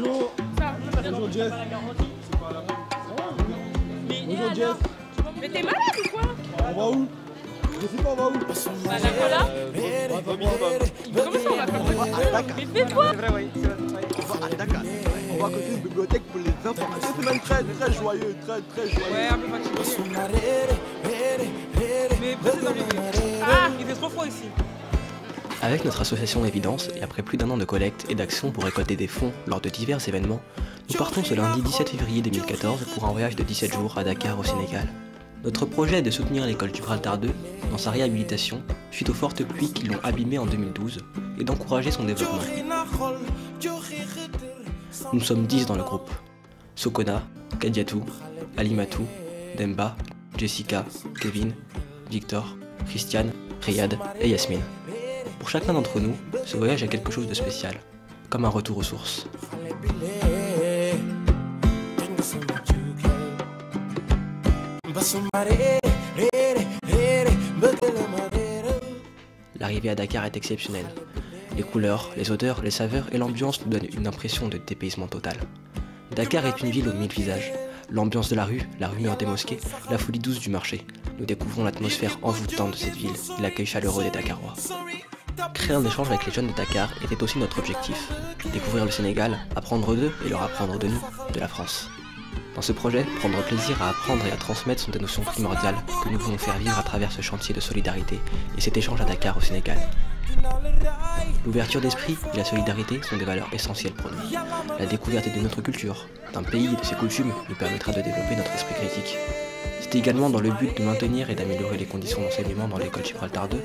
Bonjour. Bonjour Jess. Bonjour Jess. Mais t'es malade ou quoi? On va où? Je sais pas, on va où? Bah d'accord là. Comment ça on va faire ça? Mais fais-toi. C'est vrai, oui. On va à Dakar. On va construire une bibliothèque pour les enfants. C'est même très joyeux, très joyeux. Ouais, un peu fatigué. Mais posez dans les rues. Ah, il fait trop froid ici. Avec notre association Évidence, et après plus d'un an de collecte et d'action pour récolter des fonds lors de divers événements, nous partons ce lundi 17 février 2014 pour un voyage de 17 jours à Dakar au Sénégal. Notre projet est de soutenir l'école Gibraltar 2 dans sa réhabilitation suite aux fortes pluies qui l'ont abîmée en 2012 et d'encourager son développement. Nous sommes 10 dans le groupe. Sokona, Kadiatou, Alimatou, Demba, Jessica, Kevin, Victor, Christiane, Riyad et Yasmine. Pour chacun d'entre nous, ce voyage a quelque chose de spécial, comme un retour aux sources. L'arrivée à Dakar est exceptionnelle. Les couleurs, les odeurs, les saveurs et l'ambiance nous donnent une impression de dépaysement total. Dakar est une ville aux 1000 visages. L'ambiance de la rue, la rumeur des mosquées, la folie douce du marché. Nous découvrons l'atmosphère envoûtante de cette ville et l'accueil chaleureux des Dakarois. Créer un échange avec les jeunes de Dakar était aussi notre objectif. Découvrir le Sénégal, apprendre d'eux et leur apprendre de nous, de la France. Dans ce projet, prendre plaisir à apprendre et à transmettre sont des notions primordiales que nous voulons faire vivre à travers ce chantier de solidarité et cet échange à Dakar au Sénégal. L'ouverture d'esprit et la solidarité sont des valeurs essentielles pour nous. La découverte de notre culture, d'un pays et de ses coutumes nous permettra de développer notre esprit critique. C'est également dans le but de maintenir et d'améliorer les conditions d'enseignement dans l'école Gibraltar 2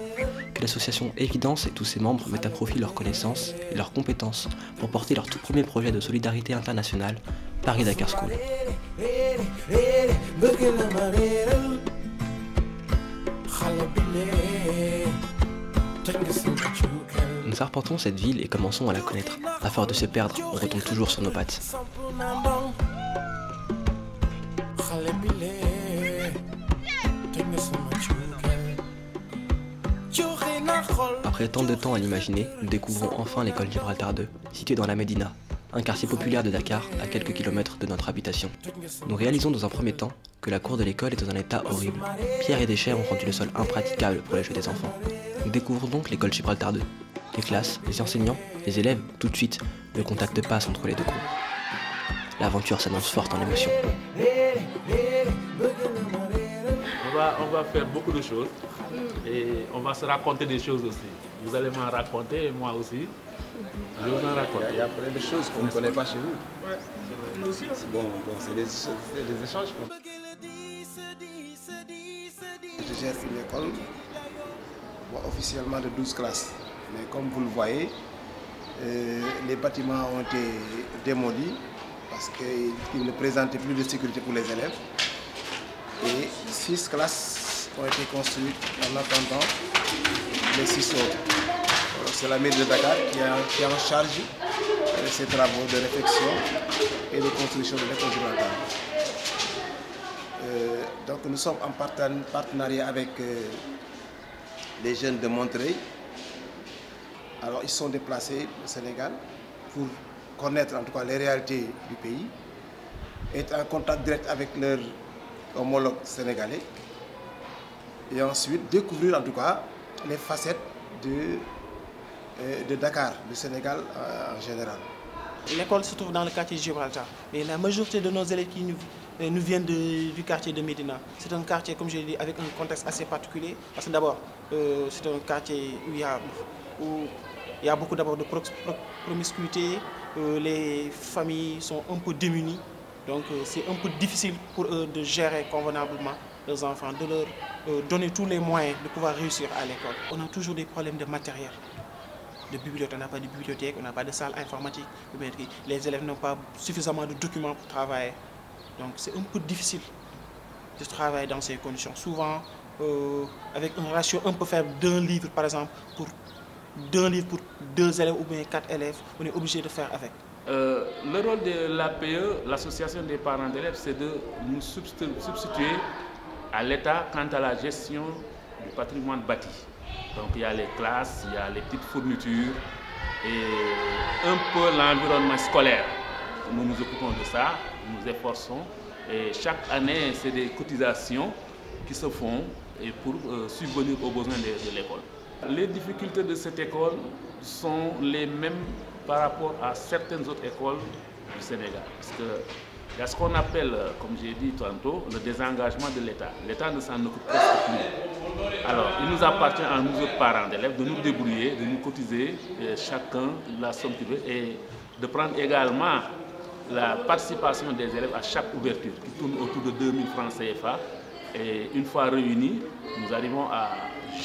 que l'association Évidence et tous ses membres mettent à profit leurs connaissances et leurs compétences pour porter leur tout premier projet de solidarité internationale, Paris-Dakar School. Nous arpentons cette ville et commençons à la connaître. À force de se perdre, on retombe toujours sur nos pattes. Après tant de temps à l'imaginer, nous découvrons enfin l'école Gibraltar 2, située dans la Médina, un quartier populaire de Dakar à quelques kilomètres de notre habitation. Nous réalisons dans un premier temps que la cour de l'école est dans un état horrible. Pierre et déchets ont rendu le sol impraticable pour les jeux des enfants. Nous découvrons donc l'école Gibraltar 2. Les classes, les enseignants, les élèves, tout de suite, le contact passe entre les deux groupes. L'aventure s'annonce forte en émotion. On va faire beaucoup de choses et on va se raconter des choses aussi. Vous allez m'en raconter et moi aussi. Je vais vous en raconter. Il y a plein de choses qu'on ne connaît pas chez vous. Ouais. Nous aussi. Bon, c'est des échanges. Je gère une école officiellement de 12 classes. Mais comme vous le voyez, les bâtiments ont été démolis parce qu'ils ne présentaient plus de sécurité pour les élèves. Et 6 classes ont été construites en attendant les 6 autres. C'est la mairie de Dakar qui est en charge de ces travaux de réfection et de construction de l'école Gibraltar. Donc nous sommes en partenariat avec les jeunes de Montreuil. Alors ils sont déplacés au Sénégal pour connaître en tout cas les réalités du pays, être en contact direct avec leurs homologues sénégalais et ensuite découvrir en tout cas les facettes de Dakar, du Sénégal en général. L'école se trouve dans le quartier Gibraltar, mais la majorité de nos élèves qui nous viennent du quartier de Médina. C'est un quartier, comme je l'ai dit, avec un contexte assez particulier, parce que d'abord, c'est un quartier où il y a beaucoup d'abord de promiscuité, les familles sont un peu démunies, donc c'est un peu difficile pour eux de gérer convenablement leurs enfants, de leur donner tous les moyens de pouvoir réussir à l'école. On a toujours des problèmes de matériel. De bibliothèque, on n'a pas de bibliothèque, on n'a pas de salle informatique, les élèves n'ont pas suffisamment de documents pour travailler. Donc c'est un peu difficile de travailler dans ces conditions. Souvent, avec un ratio un peu faible d'un livre par exemple, pour 2 élèves ou bien 4 élèves, on est obligé de faire avec. Le rôle de l'APE, l'association des parents d'élèves, c'est de nous substituer à l'État quant à la gestion du patrimoine bâti. Donc il y a les classes, il y a les petites fournitures et un peu l'environnement scolaire. nous nous occupons de ça, nous nous efforçons. Et chaque année, c'est des cotisations qui se font et pour subvenir aux besoins de l'école. Les difficultés de cette école sont les mêmes par rapport à certaines autres écoles du Sénégal. Parce qu'il y a ce qu'on appelle, comme j'ai dit tantôt, le désengagement de l'État. L'État ne s'en occupe presque plus. Alors, il nous appartient à nous autres parents d'élèves de nous débrouiller, de nous cotiser chacun la somme qu'il veut et de prendre également la participation des élèves à chaque ouverture qui tourne autour de 2000 francs CFA. Et une fois réunis, nous arrivons à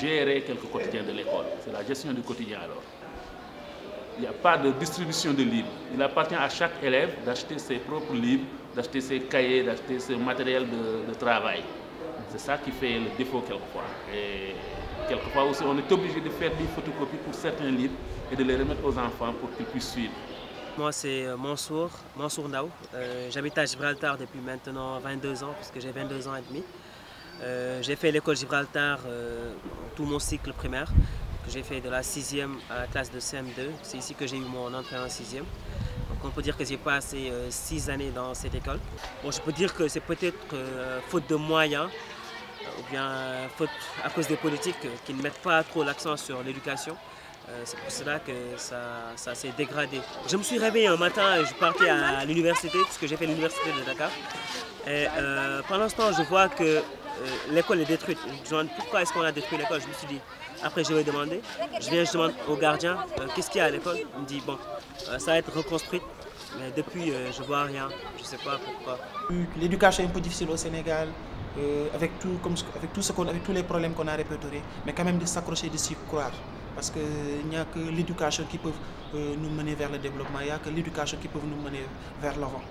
gérer quelques quotidiens de l'école. C'est la gestion du quotidien alors. Il n'y a pas de distribution de livres. Il appartient à chaque élève d'acheter ses propres livres, d'acheter ses cahiers, d'acheter ses matériels de travail. C'est ça qui fait le défaut quelquefois. Et quelquefois aussi, on est obligé de faire des photocopies pour certains livres et de les remettre aux enfants pour qu'ils puissent suivre. Moi, c'est Mansour Ndao. J'habite à Gibraltar depuis maintenant 22 ans, puisque j'ai 22 ans et demi. J'ai fait l'école Gibraltar tout mon cycle primaire, que j'ai fait de la 6e à la classe de CM2. C'est ici que j'ai eu mon entrée en 6e. Donc on peut dire que j'ai passé 6 années dans cette école. Bon, je peux dire que c'est peut-être faute de moyens, ou bien faute à cause des politiques qui ne mettent pas trop l'accent sur l'éducation. C'est pour cela que ça s'est dégradé. Je me suis réveillé un matin et je partais à l'université, puisque j'ai fait l'université de Dakar. Et pendant ce temps, je vois que l'école est détruite. Je me demande pourquoi est-ce qu'on a détruit l'école. Je me suis dit, après je vais demander. Je demande au gardien qu'est-ce qu'il y a à l'école. Il me dit, bon, ça va être reconstruite. Mais depuis, je vois rien. Je ne sais pas pourquoi. L'éducation est un peu difficile au Sénégal, avec tous les problèmes qu'on a répertoriés, mais quand même de s'accrocher, de s'y croire. Parce qu'il n'y a que l'éducation qui peut nous mener vers le développement, il n'y a que l'éducation qui peut nous mener vers l'avant.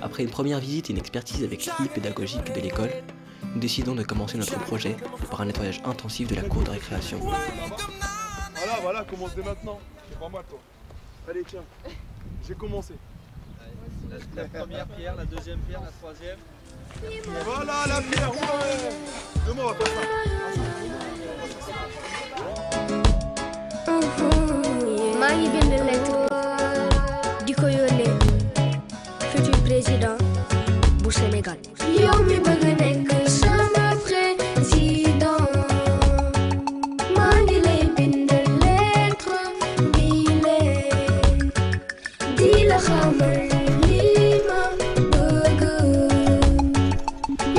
Après une première visite et une expertise avec l'équipe pédagogique de l'école, nous décidons de commencer notre projet par un nettoyage intensif de la cour de récréation. Voilà, commence dès maintenant. C'est pas mal, toi. Allez, tiens, j'ai commencé. La première pierre, la deuxième pierre, la troisième. Voilà la pierre, ouais. Demain, on va faire ça. maa ngi bind lettre di ko yónnee futur président bu Sénégal. yow mi bëgg nekk sama président maa ngi lay bind lettre bi lee di la xamal li ma bëgg.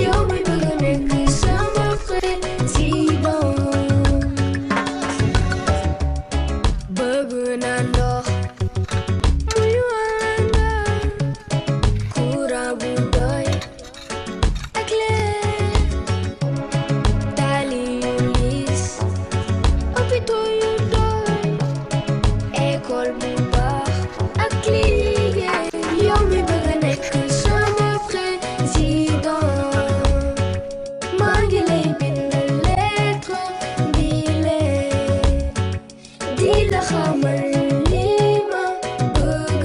yow mi bëgg nekk sama président bëgg naa ndox muy wàlla courant bu doy ak leer tali yu liis hôpitaux yu doy école bu baax ak liggéey. yow mi bëgg nekk sama président maa ngi lay bind lettre bi lee di la xamal li ma bëgg.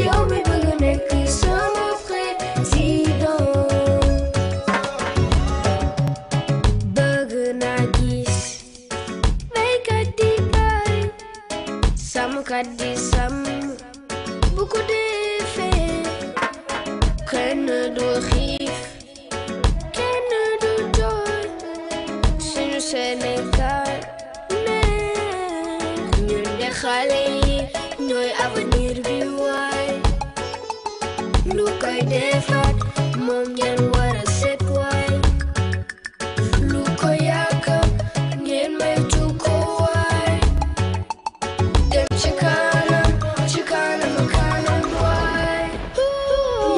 yow mi bëgg nekk sama président bëgg naa gis béykat di bay sàmmkat di sàmm bu ko defee kenn du xiif kenn du jooy suñu Sénégal neex ñun de xale yi ñooy avenir bi waay lu koy defaat moom ngeen war a seet waay lu ko yàq ngeen maytu ko waay dem ci kanam waay.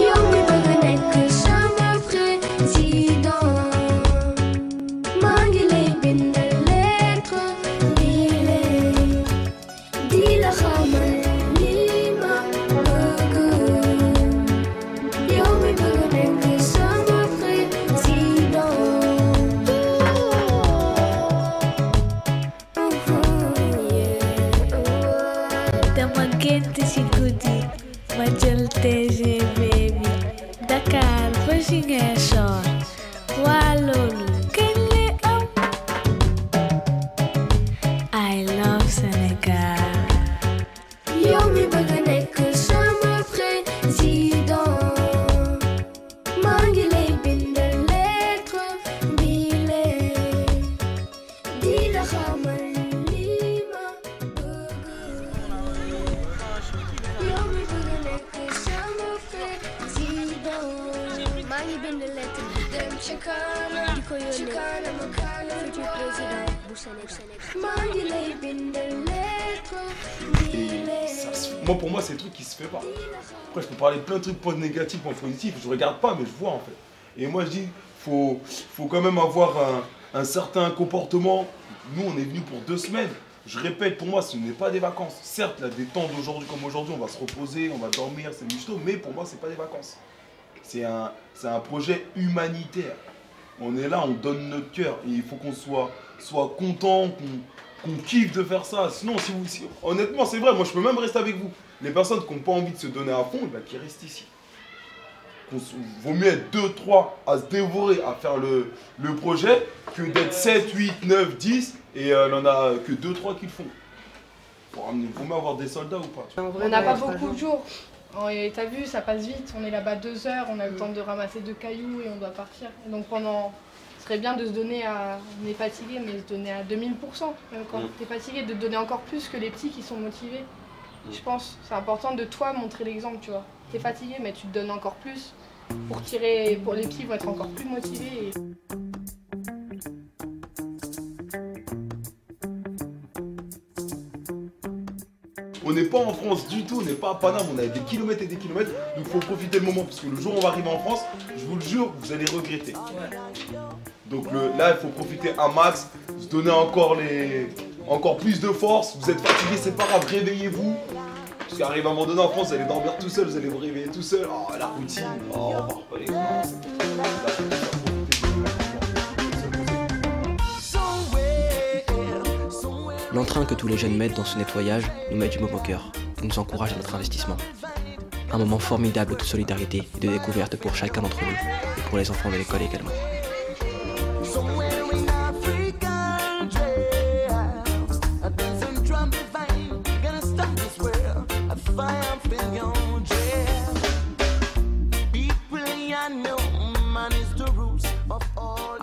yow mi bëgg nekk sama président maa ngi lay bind gént ci guddi ma jël TGV bi Dakar ba Ziguinchor waa loolu kañ lay am I love Sénégal yow mi bëgg nekk sama président maa ngi lay bind lettre bi lee di la xamal li ma bëgg yow mi bëgg nekk sama président maa ngi bind lettre bi dem ci kanam di ko yónnee futur président bu Sénégal maa ngi lay bind lettre bi lee. Moi, pour moi, c'est le truc qui se fait pas. Après, je peux parler de plein de trucs, points négatifs, points positifs. Je regarde pas, mais je vois en fait. Et moi, je dis, faut quand même avoir un certain comportement. Nous, on est venus pour 2 semaines. Je répète, pour moi, ce n'est pas des vacances. Certes, là, des temps d'aujourd'hui comme aujourd'hui, on va se reposer, on va dormir, c'est michto, mais pour moi, c'est pas des vacances. C'est un projet humanitaire. On est là, on donne notre cœur. Et il faut qu'on soit content, qu'on kiffe de faire ça. Sinon, honnêtement, c'est vrai, moi je peux même rester avec vous. Les personnes qui n'ont pas envie de se donner à fond, qui restent ici. Vaut mieux être 2, 3 à se dévorer, à faire le projet, que d'être 7, 8, 9, 10 et on n'en a que 2, 3 qui le font. Vaut mieux avoir des soldats ou pas. On n'a pas beaucoup de jours. T'as vu, ça passe vite. On est là-bas 2 heures, on a le temps de ramasser 2 cailloux et on doit partir. Et donc ce serait bien de se donner on est fatigué, mais se donner à 2000%. Même quand t'es fatigué, de te donner encore plus que les petits qui sont motivés. Je pense, c'est important de toi montrer l'exemple, tu vois. T'es fatigué, mais tu te donnes encore plus pour les petits vont être encore plus motivés. On n'est pas en France du tout, on n'est pas à Paname, on a des kilomètres et des kilomètres, donc il faut profiter le moment, parce que le jour où on va arriver en France, je vous le jure, vous allez regretter. Donc là, il faut profiter un max, se donner encore plus de force. Vous êtes fatigué, c'est pas grave, réveillez-vous. Parce qu'arrive un moment donné en France, vous allez dormir tout seul, vous allez vous réveiller tout seul. Oh, la routine, oh, on va reparler. L'entrain que tous les jeunes mettent dans ce nettoyage nous met du baume au cœur et nous encourage à notre investissement. Un moment formidable de solidarité et de découverte pour chacun d'entre nous et pour les enfants de l'école également.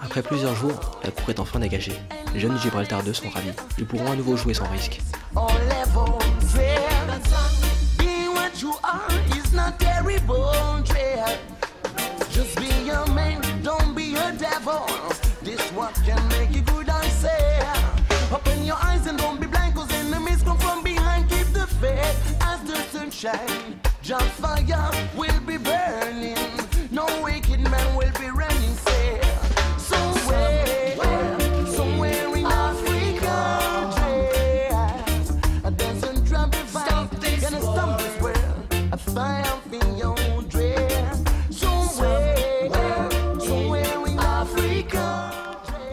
Après plusieurs jours, la cour est enfin dégagée. Les jeunes du Gibraltar 2 sont ravis. Ils pourront à nouveau jouer sans risque.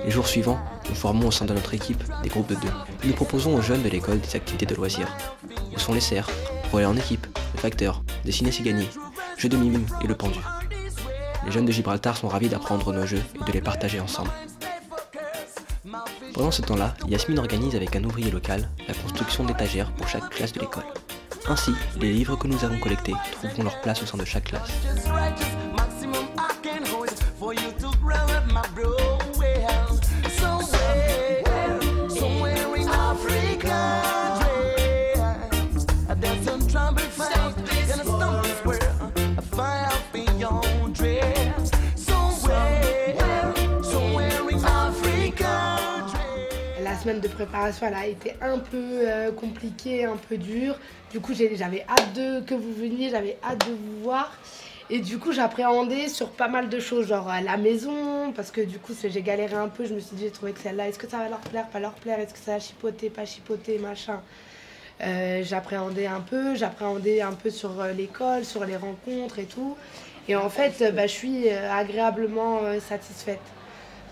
Les jours suivants, nous formons au sein de notre équipe des groupes de 2 et nous proposons aux jeunes de l'école des activités de loisirs. Ce sont les serres, relais en équipe, le facteur, dessiner c'est gagner, jeux de mime et le pendu. Les jeunes de Gibraltar sont ravis d'apprendre nos jeux et de les partager ensemble. Pendant ce temps-là, Yasmine organise avec un ouvrier local la construction d'étagères pour chaque classe de l'école. Ainsi, les livres que nous avons collectés trouveront leur place au sein de chaque classe. La semaine de préparation, elle a été un peu compliquée, un peu dure. Du coup, j'avais hâte que vous veniez, j'avais hâte de vous voir. Et du coup, j'appréhendais sur pas mal de choses, genre à la maison, parce que du coup, j'ai galéré un peu. Je me suis dit, j'ai trouvé que celle-là, est-ce que ça va leur plaire, pas leur plaire, est-ce que ça va chipoter, pas chipoter, machin. J'appréhendais un peu sur l'école, sur les rencontres et tout. Et en fait, je suis agréablement satisfaite.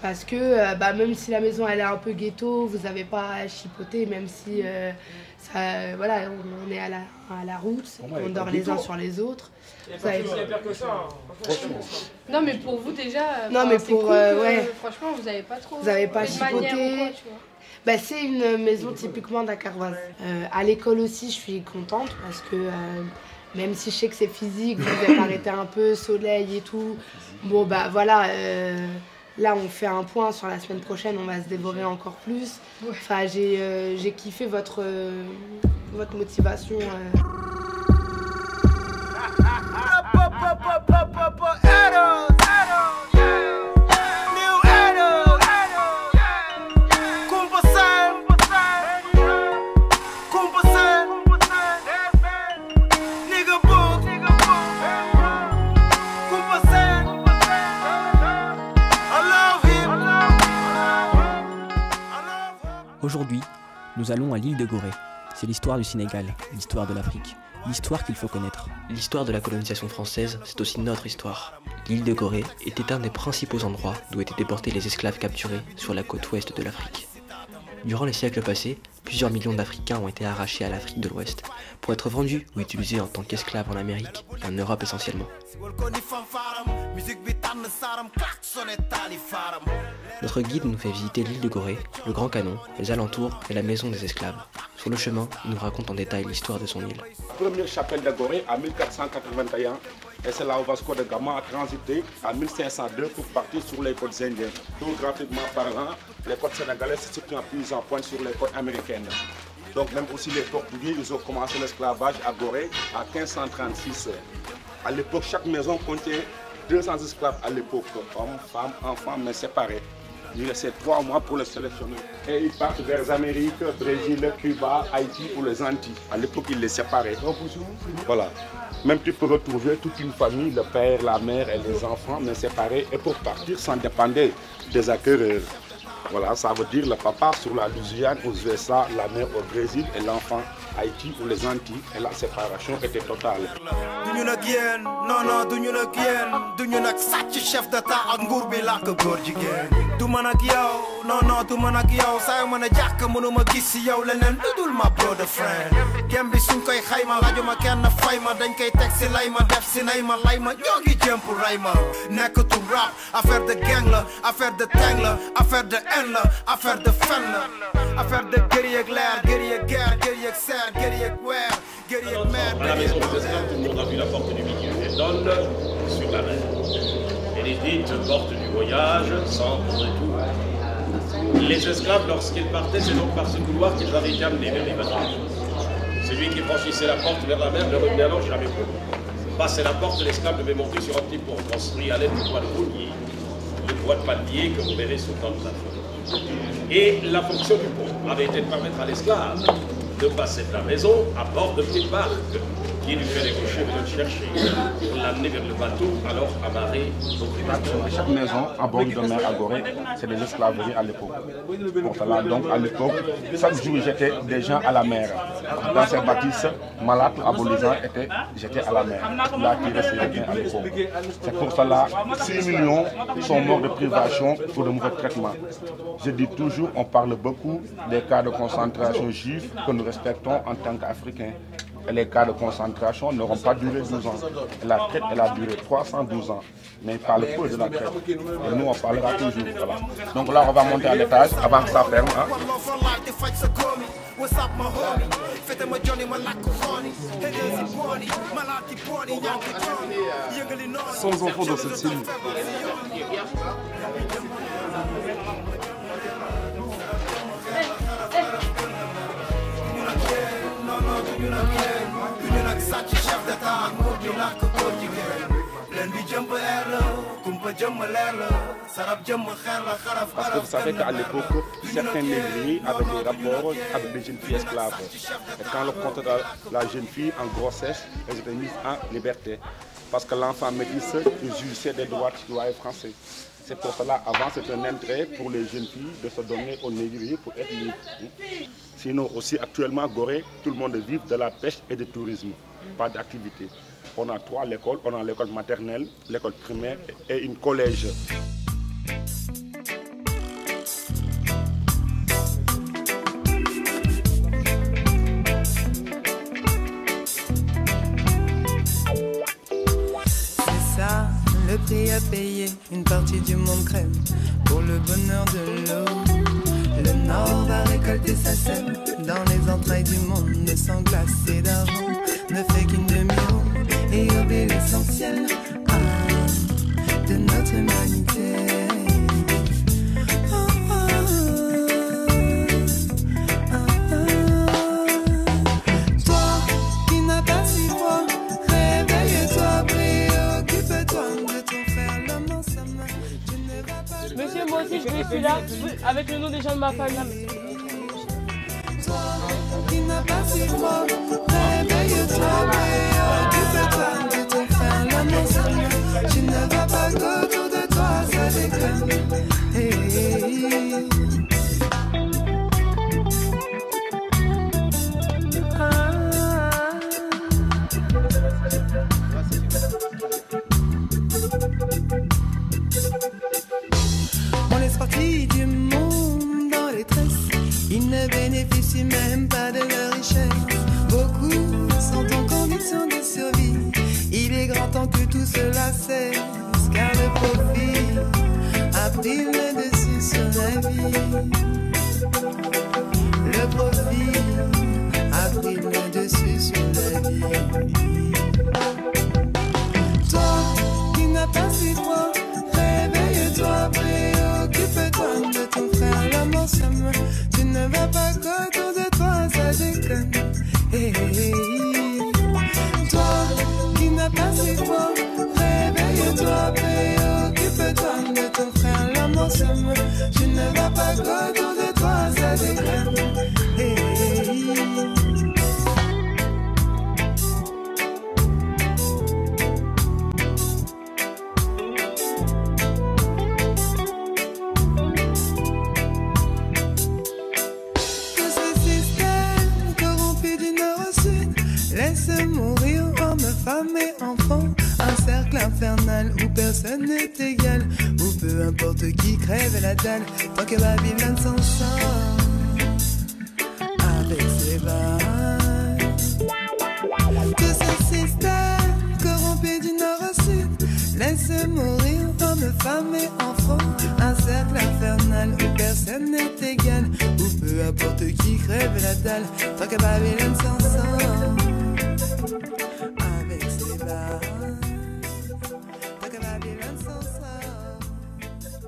Parce que même si la maison elle est un peu ghetto, vous n'avez pas à chipoter, même si Ça, voilà, on est à la route, on dort les uns sur les autres. Vous avez pire que ça. Non, mais pour vous déjà, non, mais pour, cool ouais. Franchement, vous n'avez pas trop. Vous n'avez pas fait de manière chipoté. ou quoi, tu vois. Bah, c'est une maison typiquement dakaroise. À l'école aussi, je suis contente parce que même si je sais que c'est physique, vous êtes arrêté un peu, soleil et tout. Bon, bah voilà, là on fait un point sur la semaine prochaine, on va se dévorer encore plus. Enfin, j'ai kiffé votre motivation. Aujourd'hui, nous allons à l'île de Gorée. C'est l'histoire du Sénégal, l'histoire de l'Afrique, l'histoire qu'il faut connaître. L'histoire de la colonisation française, c'est aussi notre histoire. L'île de Gorée était un des principaux endroits d'où étaient déportés les esclaves capturés sur la côte ouest de l'Afrique. Durant les siècles passés, plusieurs millions d'Africains ont été arrachés à l'Afrique de l'Ouest pour être vendus ou utilisés en tant qu'esclaves en Amérique et en Europe essentiellement. Notre guide nous fait visiter l'île de Gorée, le Grand Canon, les alentours et la maison des esclaves. Sur le chemin, il nous raconte en détail l'histoire de son île. La première chapelle de Gorée en 1481 et c'est là où Vasco de Gama a transité en 1502 pour partir sur les côtes indiennes. Géographiquement parlant, les côtes sénégalaises se situent en plus en pointe sur les côtes américaines. Donc même aussi les Portugais, ils ont commencé l'esclavage à Gorée en 1536. À l'époque, chaque maison comptait 200 esclaves à l'époque, hommes, femmes, enfants, mais séparés. Il restait 3 mois pour les sélectionner. Et ils partent vers les Amériques, Brésil, Cuba, Haïti ou les Antilles. À l'époque, ils les séparaient. Voilà. Même tu peux retrouver toute une famille, le père, la mère et les enfants, mais séparés. Et pour partir, ça dépendait des acquéreurs. Voilà, ça veut dire le papa sur la Louisiane, aux USA, la mère au Brésil et l'enfant Haïti ou les Antilles. Et la séparation était totale. Du man ak yow, non non du man ak yow saa mën a jàkk mënuma gis si yow leneen lu dul ma brother friend gem bi suñ koy xayma laajuma kenn fay ma dañ koy teg si lay ma def si nay ma lay ma ñoo ngi jëm pour ray ma nekkatu rap affaire de gang la affaire de teng la affaire de haine la affaire de fen la affaire de guerrier ak leer guerrier ak guerre guerrier ak serre guerrier ak weer guerrier ak mer. À la maison des esclaves, tout le monde a vu la porte du milieu. Elle donne sur la mer. Elle est dite porte du voyage, centre de tout. Les esclaves, lorsqu'ils partaient, c'est donc par ce couloir qu'ils avaient été amenés vers les bateaux. Celui qui franchissait la porte vers la mer ne revenait alors jamais plus. Passer la porte, l'esclave devait monter sur un petit pont construit à l'aide du bois de roulier, le bois de palmier que vous verrez sur le temps de la feuille. Et la fonction du pont avait été de permettre à l'esclave de passer de la maison à bord de petites barques qui lui fait décocher de le chercher pour l'amener vers le bateau alors amarré au plus bateau. Chaque maison à bord de mer à Gorée, c'est de l'esclaverie à l'époque. Pour cela, donc à l'époque, chaque jour j'étais des gens à la mer. Dans ces bâtisses, malades, abolisants étaient jetés à la mer. Là qui restait à l'époque. C'est pour cela 6 millions sont morts de privation pour de mauvais traitements. Je dis toujours, on parle beaucoup des cas de concentration juifs que nous respectons en tant qu'Africains. Et les cas de concentration n'auront pas duré 12 ans. Et la traite, elle a duré 312 ans. Mais ils parlent peu de la traite. Et nous, on parlera toujours. Voilà. Donc là, on va monter à l'étage avant que ça ferme. Hein. Sans enfants dans cette cellule. Parce que vous savez qu'à l'époque, certains négriers avaient des rapports avec des jeunes filles esclaves. Et quand le compte de la jeune fille en grossesse, elles étaient mises en liberté. Parce que l'enfant métisse jouissait des droits citoyens français. C'est pour cela, avant, c'est un intérêt pour les jeunes filles de se donner aux négriers pour être libres. Sinon, aussi actuellement, à Gorée, tout le monde vit de la pêche et du tourisme. Pas d'activité. On a 3 écoles. On a l'école maternelle, l'école primaire et une collège. Le prix à payer, une partie du monde crève pour le bonheur de l'eau. Le Nord va récolter sa sève dans les entrailles du monde. Le sang glacé d'argent ne fait qu'une demi-ronde et oublie l'essentiel de notre humanité. Toi qui n'as pas si froid, réveille-toi, préoccupe-toi de ton frère, l'homme dans sa main. Tu ne vas pas. Monsieur, moi aussi je veux celui-là avec le nom des gens de ma famille. Toi qui n'as pas si froid, réveille-toi, préoccupe-toi de ton frère, l'homme dans sa main. Tu ne vas pas qu'autour de toi, ça déconne. Hey. On laisse partie du monde dans les tresses. Ils ne bénéficient même pas de leur richesse. Beaucoup sont en condition de survie. Il est grand temps que tout cela cesse, car le profit a pris le dessus sur la vie. Le profit a pris le dessus sur la vie. Toi qui n'as pas si froid, réveille-toi, préoccupe-toi de ton frère, l'homme en sa main. Tu ne vas pas qu'autour de toi, ça déconne. Hey, hey, hey. Toi qui n'as pas si froid, réveille-toi, préoccupe-toi de ton frère, l'homme en sa main. Tu ne vas pas qu'autour de toi, ça déconne. Hey, hey, hey. Laisse mourir hommes, femmes et enfants. Un cercle infernal où personne n'est égal, où peu importe qui crève la dalle, tant que Babylone s'en sort avec ses balles. Que ce système corrompu du nord au sud laisse mourir hommes, femmes et enfants. Un cercle infernal où personne n'est égal, où peu importe qui crève la dalle, tant que Babylone s'en sort.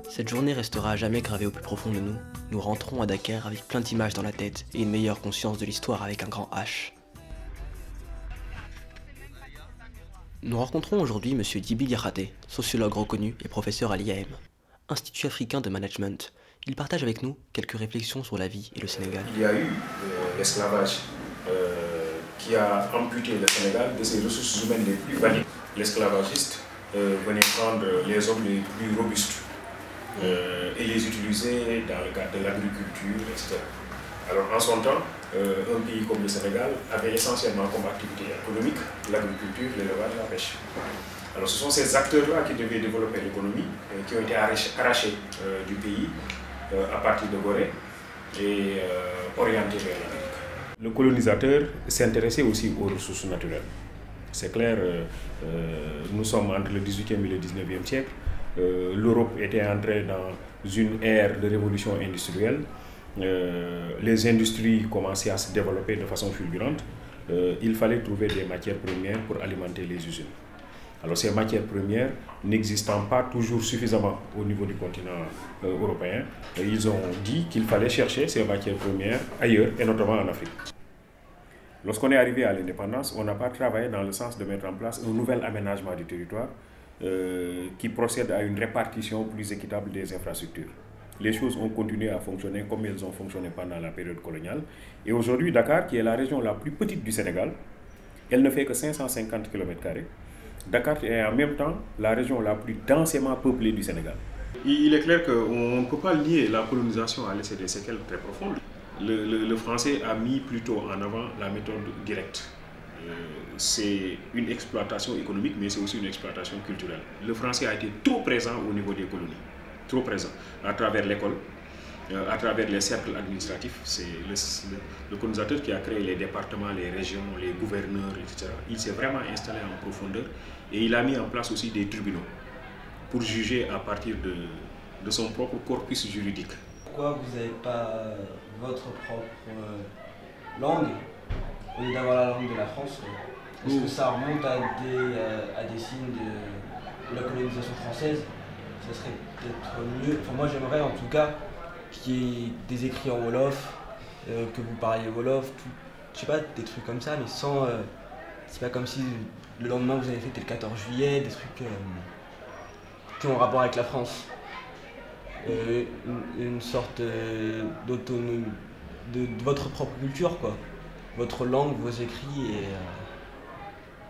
Cette journée restera à jamais gravée au plus profond de nous. Nous rentrons à Dakar avec plein d'images dans la tête et une meilleure conscience de l'histoire avec un grand H. Nous rencontrons aujourd'hui M. Djiby Diakhaté, sociologue reconnu et professeur à l'IAM, Institut africain de management. Il partage avec nous quelques réflexions sur la vie et le Sénégal. Il y a eu l'esclavage qui a amputé le Sénégal de ses ressources humaines les plus valides. L'esclavagiste venait prendre les hommes les plus robustes et les utiliser dans le cadre de l'agriculture, etc. Alors en son temps, un pays comme le Sénégal avait essentiellement comme activité économique l'agriculture, l'élevage et la pêche. Alors ce sont ces acteurs-là qui devaient développer l'économie, qui ont été arrachés du pays à partir de Gorée et orientés vers l'Amérique. Le colonisateur s'intéressait aussi aux ressources naturelles. C'est clair, nous sommes entre le 18e et le 19e siècle. L'Europe était entrée dans une ère de révolution industrielle. Les industries commençaient à se développer de façon fulgurante. Il fallait trouver des matières premières pour alimenter les usines. Alors ces matières premières n'existant pas toujours suffisamment au niveau du continent européen, ils ont dit qu'il fallait chercher ces matières premières ailleurs et notamment en Afrique. Lorsqu'on est arrivé à l'indépendance, on n'a pas travaillé dans le sens de mettre en place un nouvel aménagement du territoire qui procède à une répartition plus équitable des infrastructures. Les choses ont continué à fonctionner comme elles ont fonctionné pendant la période coloniale. Et aujourd'hui, Dakar, qui est la région la plus petite du Sénégal, elle ne fait que 550 km². Dakar est en même temps la région la plus densément peuplée du Sénégal. Il est clair qu'on ne peut pas lier la colonisation à laisser des séquelles très profondes. Le français a mis plutôt en avant la méthode directe. C'est une exploitation économique, mais c'est aussi une exploitation culturelle. Le français a été trop présent au niveau des colonies, trop présent, à travers l'école, à travers les cercles administratifs. C'est le colonisateur qui a créé les départements, les régions, les gouverneurs, etc. Il s'est vraiment installé en profondeur et il a mis en place aussi des tribunaux. pour juger à partir de son propre corpus juridique. Pourquoi vous n'avez pas votre propre langue au lieu d'avoir la langue de la France? Est-ce que ça remonte à des signes de la colonisation française? Ça serait peut-être mieux. Enfin, moi j'aimerais en tout cas qu'il y ait des écrits en Wolof, que vous parliez Wolof, je sais pas, des trucs comme ça, mais sans... c'est pas comme si le lendemain vous avez fêté le 14 juillet, des trucs qui ont rapport avec la France. Une sorte d'autonomie, de votre propre culture, quoi. Votre langue, vos écrits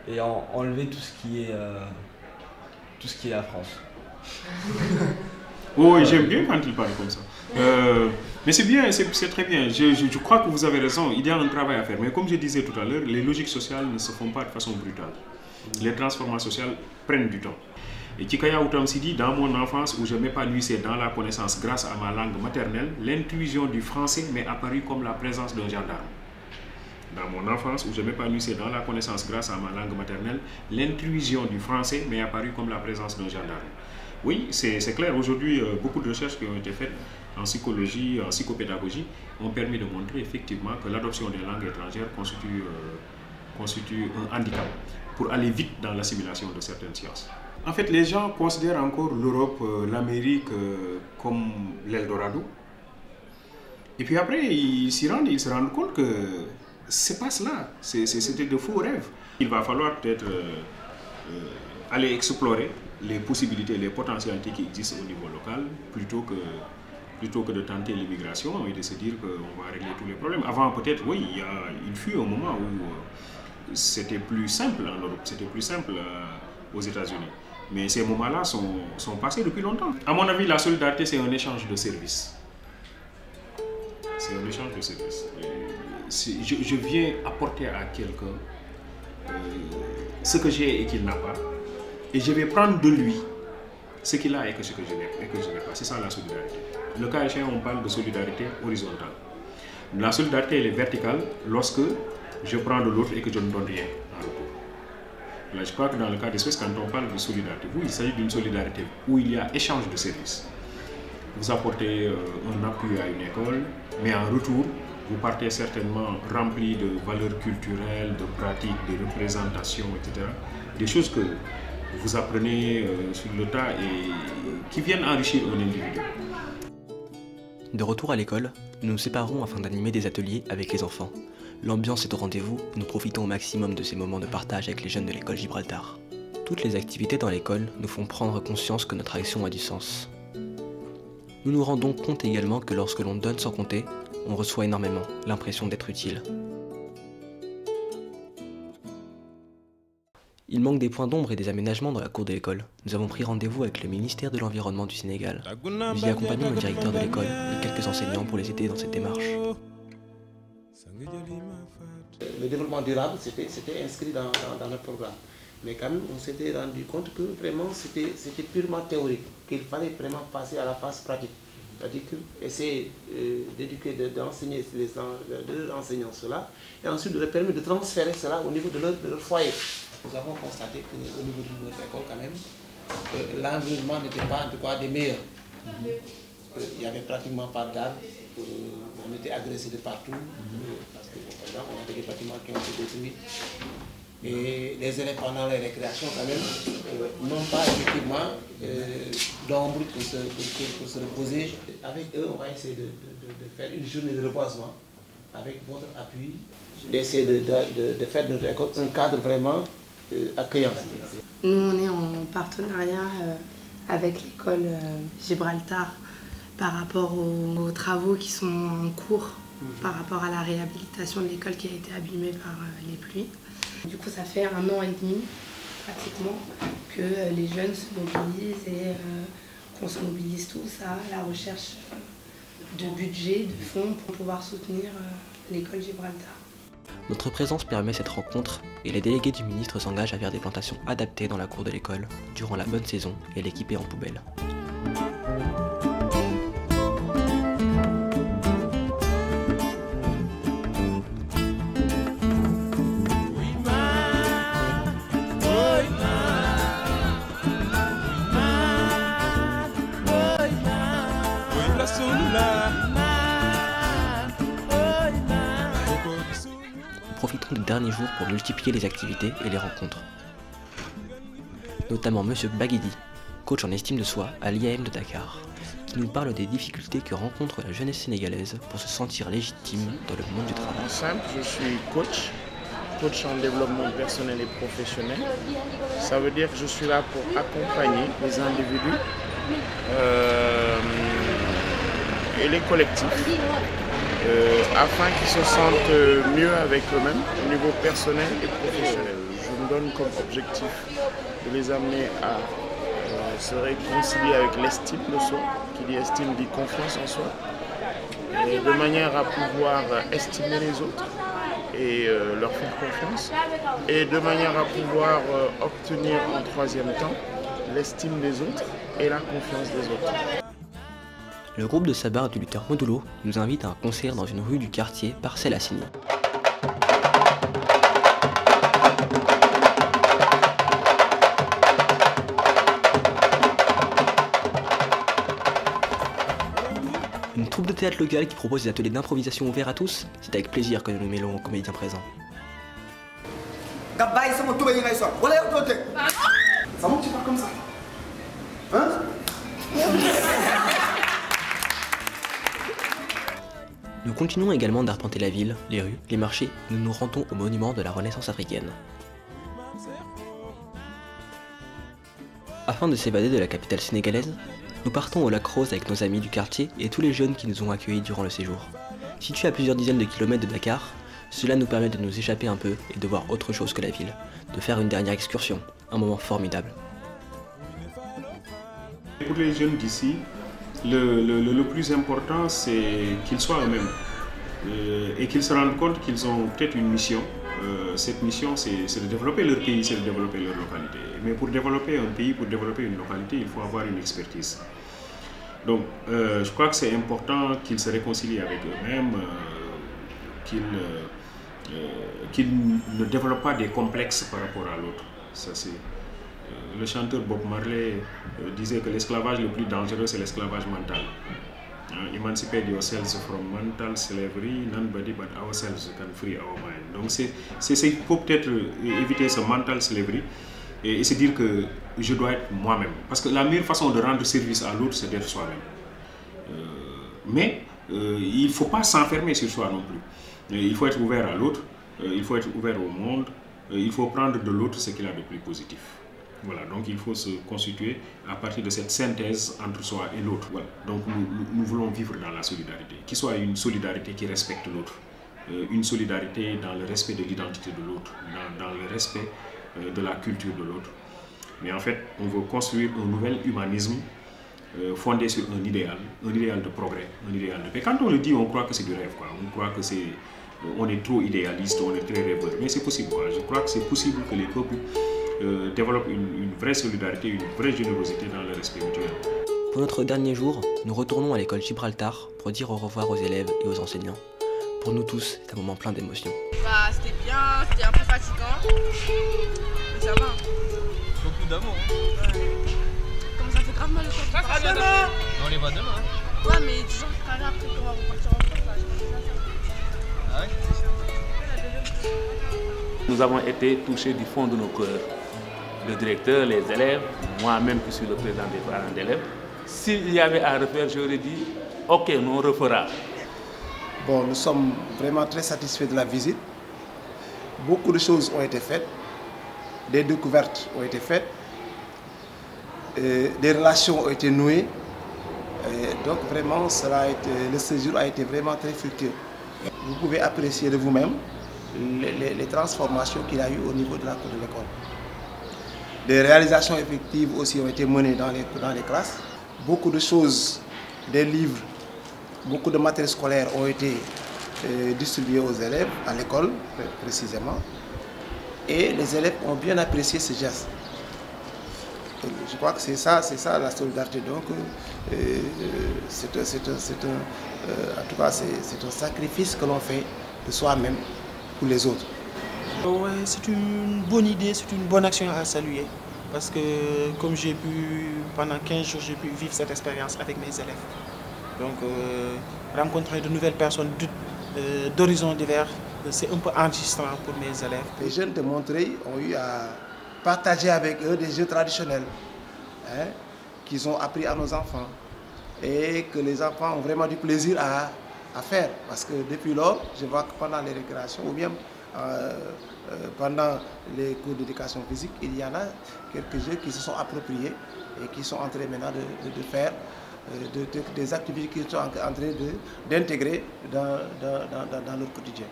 et enlever tout ce qui est la France. Oui, j'aime bien quand il parle comme ça. Mais c'est bien, c'est très bien. Je crois que vous avez raison, il y a un travail à faire. Mais comme je disais tout à l'heure, les logiques sociales ne se font pas de façon brutale. Les transformations sociales prennent du temps. Et Kikaya Outam Sidi, dans mon enfance où je m'épanouissais dans la connaissance grâce à ma langue maternelle, l'intrusion du français m'est apparue comme la présence d'un gendarme. Dans mon enfance où je m'épanouissais dans la connaissance grâce à ma langue maternelle, l'intrusion du français m'est apparue comme la présence d'un gendarme. Oui, c'est clair. Aujourd'hui, beaucoup de recherches qui ont été faites en psychologie, en psychopédagogie, ont permis de montrer effectivement que l'adoption des langues étrangères constitue un handicap pour aller vite dans l'assimilation de certaines sciences. En fait, les gens considèrent encore l'Europe, l'Amérique comme l'Eldorado. Et puis après, ils se rendent compte que c'est pas cela, c'était de faux rêves. Il va falloir peut-être aller explorer les possibilités, les potentialités qui existent au niveau local, plutôt que de tenter l'immigration et de se dire qu'on va régler tous les problèmes. Avant, peut-être, oui, il fut un moment où c'était plus simple en Europe, c'était plus simple aux États-Unis. Mais ces moments-là sont passés depuis longtemps. À mon avis, la solidarité, c'est un échange de services. C'est un échange de services. Je viens apporter à quelqu'un ce que j'ai et qu'il n'a pas. Et je vais prendre de lui ce qu'il a et que ce que je n'ai pas. C'est ça la solidarité. Le cas échéant, on parle de solidarité horizontale. La solidarité, elle est verticale lorsque je prends de l'autre et que je ne donne rien en retour. Là, je crois que dans le cas d'espèce, quand on parle de solidarité, il s'agit d'une solidarité où il y a échange de services. Vous apportez un appui à une école, mais en retour, vous partez certainement rempli de valeurs culturelles, de pratiques, de représentations, etc. Des choses que vous apprenez sur le tas et qui viennent enrichir un individu. De retour à l'école, nous nous séparons afin d'animer des ateliers avec les enfants. L'ambiance est au rendez-vous, nous profitons au maximum de ces moments de partage avec les jeunes de l'école Gibraltar. Toutes les activités dans l'école nous font prendre conscience que notre action a du sens. Nous nous rendons compte également que lorsque l'on donne sans compter, on reçoit énormément l'impression d'être utile. Il manque des points d'ombre et des aménagements dans la cour de l'école. Nous avons pris rendez-vous avec le ministère de l'Environnement du Sénégal. Nous y accompagnons le directeur de l'école et quelques enseignants pour les aider dans cette démarche. Le développement durable, c'était inscrit dans notre programme. Mais quand même, on s'était rendu compte que vraiment, c'était purement théorique, qu'il fallait vraiment passer à la phase pratique. C'est-à-dire essayer d'éduquer, d'enseigner de leur enseignants cela, et ensuite de leur permettre de transférer cela au niveau de leur foyer. Nous avons constaté qu'au niveau de notre école, quand même, l'environnement n'était pas en tout cas des meilleurs. Il n'y avait pratiquement pas d'arbres, on était agressés de partout, parce que par exemple, on avait des bâtiments qui ont été détruits. Et les élèves pendant les récréations, quand même, n'ont pas effectivement d'ombre pour se reposer. Avec eux, on va essayer de faire une journée de reboisement avec votre appui, d'essayer de faire de notre école un cadre vraiment accueillant. Nous, on est en partenariat avec l'école Gibraltar par rapport aux travaux qui sont en cours, par rapport à la réhabilitation de l'école qui a été abîmée par les pluies. Du coup, ça fait 1 an et demi, pratiquement, que les jeunes se mobilisent et qu'on se mobilise tous à la recherche de budget, de fonds pour pouvoir soutenir l'école Gibraltar. Notre présence permet cette rencontre et les délégués du ministre s'engagent à faire des plantations adaptées dans la cour de l'école durant la bonne saison et l'équiper en poubelle. derniers jours pour multiplier les activités et les rencontres. Notamment Monsieur Baguidi, coach en estime de soi à l'IAM de Dakar, qui nous parle des difficultés que rencontre la jeunesse sénégalaise pour se sentir légitime dans le monde du travail. En simple, je suis coach en développement personnel et professionnel. Ça veut dire que je suis là pour accompagner les individus et les collectifs afin qu'ils se sentent mieux avec eux-mêmes au niveau personnel et professionnel. Je me donne comme objectif de les amener à se réconcilier avec l'estime de soi. Qui dit estime dit confiance en soi. Et de manière à pouvoir estimer les autres et leur faire confiance. Et de manière à pouvoir obtenir en troisième temps l'estime des autres et la confiance des autres. Le groupe de Sabar du lutteur Modulo nous invite à un concert dans une rue du quartier Parcelles Assini. Une troupe de théâtre locale qui propose des ateliers d'improvisation ouverts à tous, c'est avec plaisir que nous nous mêlons aux comédiens présents. Comment tu parles comme ça? Hein? Nous continuons également d'arpenter la ville, les rues, les marchés, nous nous rendons au monument de la Renaissance africaine. Afin de s'évader de la capitale sénégalaise, nous partons au lac Rose avec nos amis du quartier et tous les jeunes qui nous ont accueillis durant le séjour. Situé à plusieurs dizaines de kilomètres de Dakar, cela nous permet de nous échapper un peu et de voir autre chose que la ville, de faire une dernière excursion, un moment formidable. Pour les jeunes d'ici, le plus important c'est qu'ils soient eux-mêmes et qu'ils se rendent compte qu'ils ont peut-être une mission. Cette mission c'est de développer leur pays, c'est de développer leur localité. Mais pour développer un pays, pour développer une localité, il faut avoir une expertise. Donc je crois que c'est important qu'ils se réconcilient avec eux-mêmes, qu'ils ne développent pas des complexes par rapport à l'autre. Le chanteur Bob Marley disait que l'esclavage le plus dangereux c'est l'esclavage mental. Emancipate yourselves from mental slavery, nobody but ourselves can free our mind. Donc c'est pour peut-être éviter ce mental slavery et se dire que je dois être moi-même. Parce que la meilleure façon de rendre service à l'autre c'est d'être soi-même. Mais il ne faut pas s'enfermer sur soi non plus. Il faut être ouvert à l'autre, il faut être ouvert au monde, il faut prendre de l'autre ce qu'il a de plus positif. Voilà, donc il faut se constituer à partir de cette synthèse entre soi et l'autre. Voilà. Donc nous voulons vivre dans la solidarité, qu'il soit une solidarité qui respecte l'autre, une solidarité dans le respect de l'identité de l'autre, dans le respect de la culture de l'autre. Mais en fait, on veut construire un nouvel humanisme fondé sur un idéal de progrès, un idéal de paix. Quand on le dit, on croit que c'est du rêve, quoi. On croit que on est trop idéaliste, on est très rêveur, mais c'est possible. Quoi. Je crois que c'est possible que les peuples développent une vraie solidarité, une vraie générosité dans le respect mutuel. Pour notre dernier jour, nous retournons à l'école Gibraltar pour dire au revoir aux élèves et aux enseignants. Pour nous tous, c'est un moment plein d'émotions. Bah, c'était bien, c'était un peu fatigant, mais ça va. Beaucoup d'amour. Hein. Comment ça fait grave mal le corps. Ça sera demain. On les voit demain. Ouais, mais disons que après qu'on va repartir en France, là, je pense que ça. Ah ouais? Nous avons été touchés du fond de nos cœurs. Le directeur, les élèves, moi-même qui suis le président des parents d'élèves. S'il y avait à refaire, j'aurais dit, ok, on refera. Bon, nous sommes vraiment très satisfaits de la visite. Beaucoup de choses ont été faites, des découvertes ont été faites, des relations ont été nouées. Et donc vraiment, le séjour a été vraiment très fructueux. Vous pouvez apprécier de vous-même les transformations qu'il y a eu au niveau de la cour de l'école. Des réalisations effectives aussi ont été menées dans les classes. Beaucoup de choses, des livres, beaucoup de matériel scolaire ont été distribués aux élèves, à l'école précisément. Et les élèves ont bien apprécié ce geste. Je crois que c'est ça la solidarité. Donc, en tout cas, c'est un sacrifice que l'on fait de soi-même pour les autres. Ouais, c'est une bonne idée, c'est une bonne action à saluer. Parce que comme j'ai pu, pendant 15 jours, j'ai pu vivre cette expérience avec mes élèves. Donc rencontrer de nouvelles personnes d'horizons divers, c'est un peu enregistrant pour mes élèves. Les jeunes de Montreuil ont eu à partager avec eux des jeux traditionnels qu'ils ont appris à nos enfants et que les enfants ont vraiment du plaisir à faire. Parce que depuis lors, je vois que pendant les récréations ou bien pendant les cours d'éducation physique, il y en a quelques jeux qui se sont appropriés et qui sont en train maintenant de faire des activités qu'ils sont en train d'intégrer dans leur quotidien.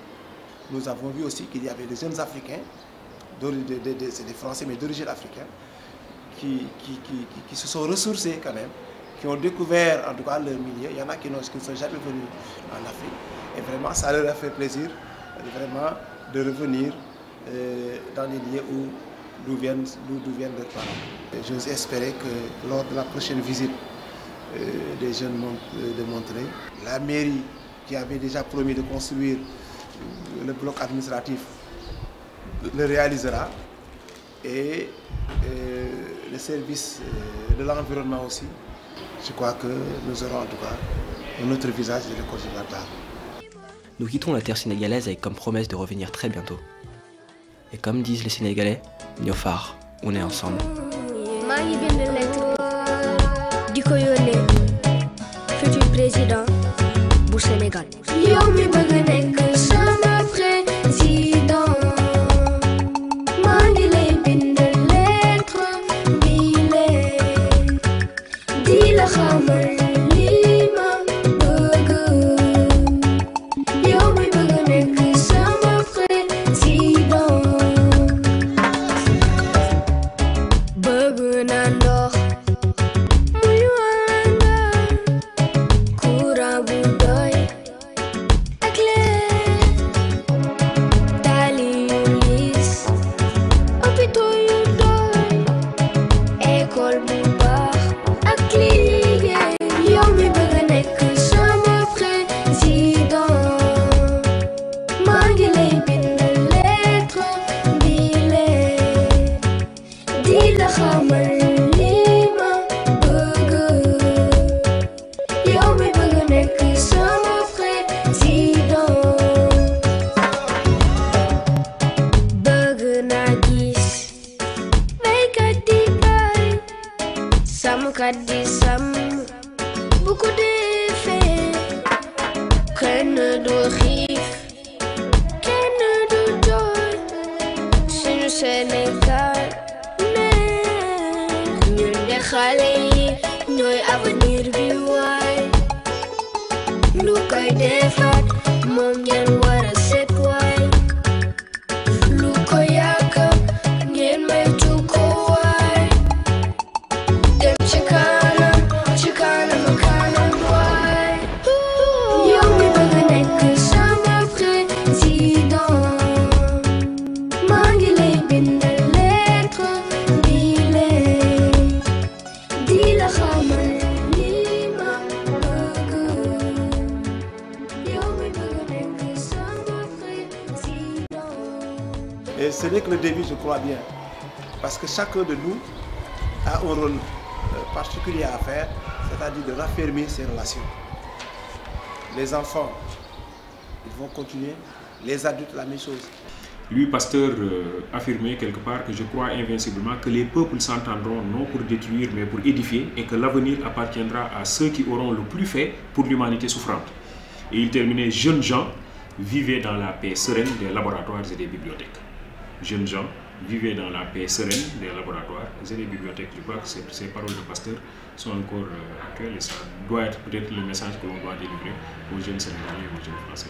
Nous avons vu aussi qu'il y avait des jeunes Africains, c'est des Français mais d'origine africaine, qui se sont ressourcés quand même, qui ont découvert en tout cas leur milieu. Il y en a qui ne sont jamais venus en Afrique. Et vraiment, ça leur a fait plaisir vraiment de revenir dans les lieux d'où viennent leurs parents. J'ose espérer que lors de la prochaine visite des jeunes de Montreuil, la mairie qui avait déjà promis de construire le bloc administratif le réalisera et le service de l'environnement aussi. Je crois que nous aurons en tout cas un autre visage de l'école Gibraltar. Nous quittons la terre sénégalaise avec comme promesse de revenir très bientôt. Et comme disent les Sénégalais, Niofar, on est ensemble. Futur président du Sénégal. Yow mi bëgg nekk sama président. Maa ngi lay bind lettre bile di la xamal li ma bëgg. Yow mi bëgg nekk sama président. Bëgg naa ndox. Et ce n'est que le début, je crois bien, parce que chacun de nous a un rôle particulier à faire, c'est-à-dire de raffermir ses relations. Les enfants, ils vont continuer, les adultes, la même chose. Lui, Pasteur, affirmait quelque part que je crois invinciblement que les peuples s'entendront non pour détruire mais pour édifier et que l'avenir appartiendra à ceux qui auront le plus fait pour l'humanité souffrante. Et il terminait: jeunes gens, vivez dans la paix sereine des laboratoires et des bibliothèques. Jeunes gens, vivez dans la paix sereine des laboratoires et des bibliothèques. Je crois que ces paroles de Pasteur sont encore actuelles et ça doit être peut-être le message que l'on doit délivrer aux jeunes Sénégalais et aux jeunes Français.